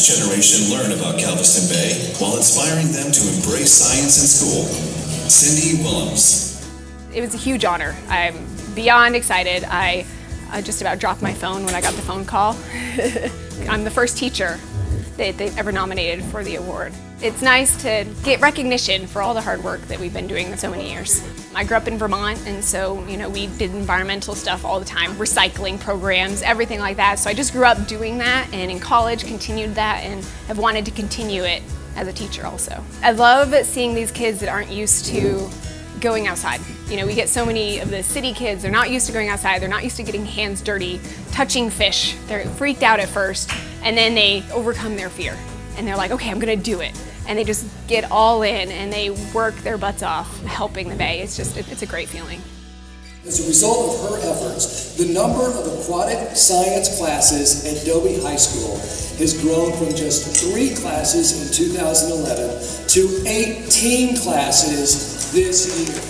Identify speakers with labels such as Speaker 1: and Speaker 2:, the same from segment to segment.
Speaker 1: next generation learn about Galveston Bay while inspiring them to embrace science in school. Cindy Wilems.
Speaker 2: It was a huge honor. I'm beyond excited. I just about dropped my phone when I got the phone call. I'm the first teacher that they've ever nominated for the award. It's nice to get recognition for all the hard work that we've been doing for so many years. I grew up in Vermont, and so we did environmental stuff all the time, recycling programs, everything like that. So I just grew up doing that, and in college continued that and have wanted to continue it as a teacher also. I love seeing these kids that aren't used to going outside. We get so many of the city kids, they're not used to going outside, they're not used to getting hands dirty, touching fish. They're freaked out at first, and then they overcome their fear. And they're like, okay, I'm gonna do it. And they just get all in and they work their butts off helping the Bay. It's a great feeling.
Speaker 3: As a result of her efforts, the number of aquatic science classes at Dobie High School has grown from just 3 classes in 2011 to 18 classes this year.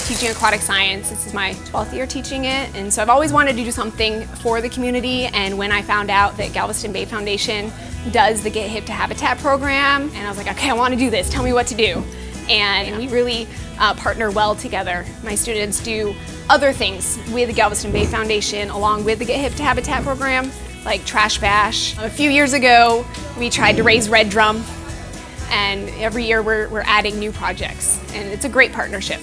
Speaker 2: Teaching aquatic science, this is my 12th year teaching it, and so I've always wanted to do something for the community, and when I found out that Galveston Bay Foundation does the Get Hip to Habitat program, and I was like, okay, I want to do this, tell me what to do. And we really partner well together. My students do other things with the Galveston Bay Foundation along with the Get Hip to Habitat program, like Trash Bash. A few years ago, we tried to raise red drum, and every year we're adding new projects, and it's a great partnership.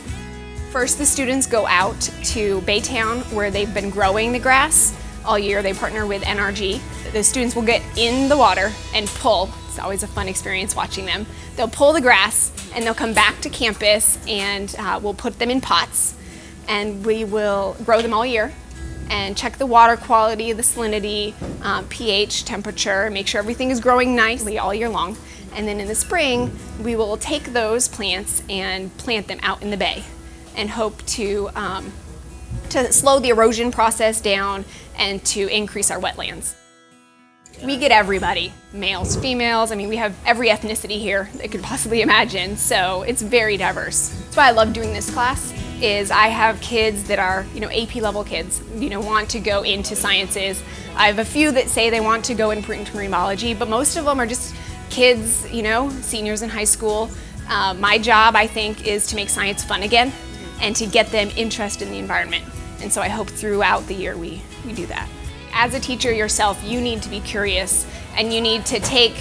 Speaker 2: First, the students go out to Baytown where they've been growing the grass all year. They partner with NRG. The students will get in the water and pull. It's always a fun experience watching them. They'll pull the grass and they'll come back to campus, and we'll put them in pots, and we will grow them all year and check the water quality, the salinity, pH, temperature, make sure everything is growing nicely all year long. And then in the spring, we will take those plants and plant them out in the bay and hope to slow the erosion process down and to increase our wetlands. We get everybody, males, females. I mean, we have every ethnicity here that you could possibly imagine, so it's very diverse. That's why I love doing this class, is I have kids that are, AP level kids, want to go into sciences. I have a few that say they want to go into marine biology, but most of them are just kids, seniors in high school. My job, I think, is to make science fun again and to get them interested in the environment. And so I hope throughout the year we do that. As a teacher yourself, you need to be curious, and you need to take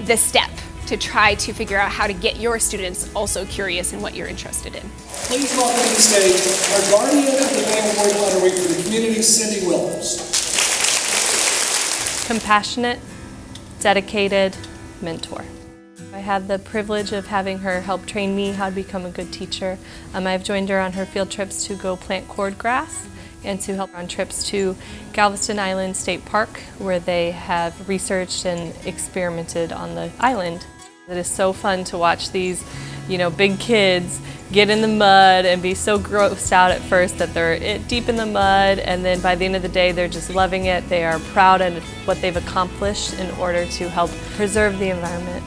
Speaker 2: the step to try to figure out how to get your students also curious in what you're interested in.
Speaker 3: Please welcome to the stage our guardian of the Bay Award Letter Week for the community, Cindy Wilems.
Speaker 4: Compassionate, dedicated mentor. I had the privilege of having her help train me how to become a good teacher. I've joined her on her field trips to go plant cordgrass and to help on trips to Galveston Island State Park, where they have researched and experimented on the island. It is so fun to watch these, big kids get in the mud and be so grossed out at first that they're deep in the mud, and then by the end of the day they're just loving it. They are proud of what they've accomplished in order to help preserve the environment.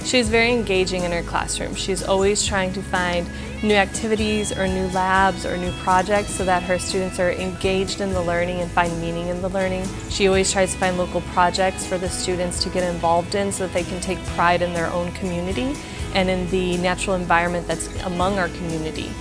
Speaker 4: She's very engaging in her classroom. She's always trying to find new activities or new labs or new projects so that her students are engaged in the learning and find meaning in the learning. She always tries to find local projects for the students to get involved in so that they can take pride in their own community and in the natural environment that's among our community.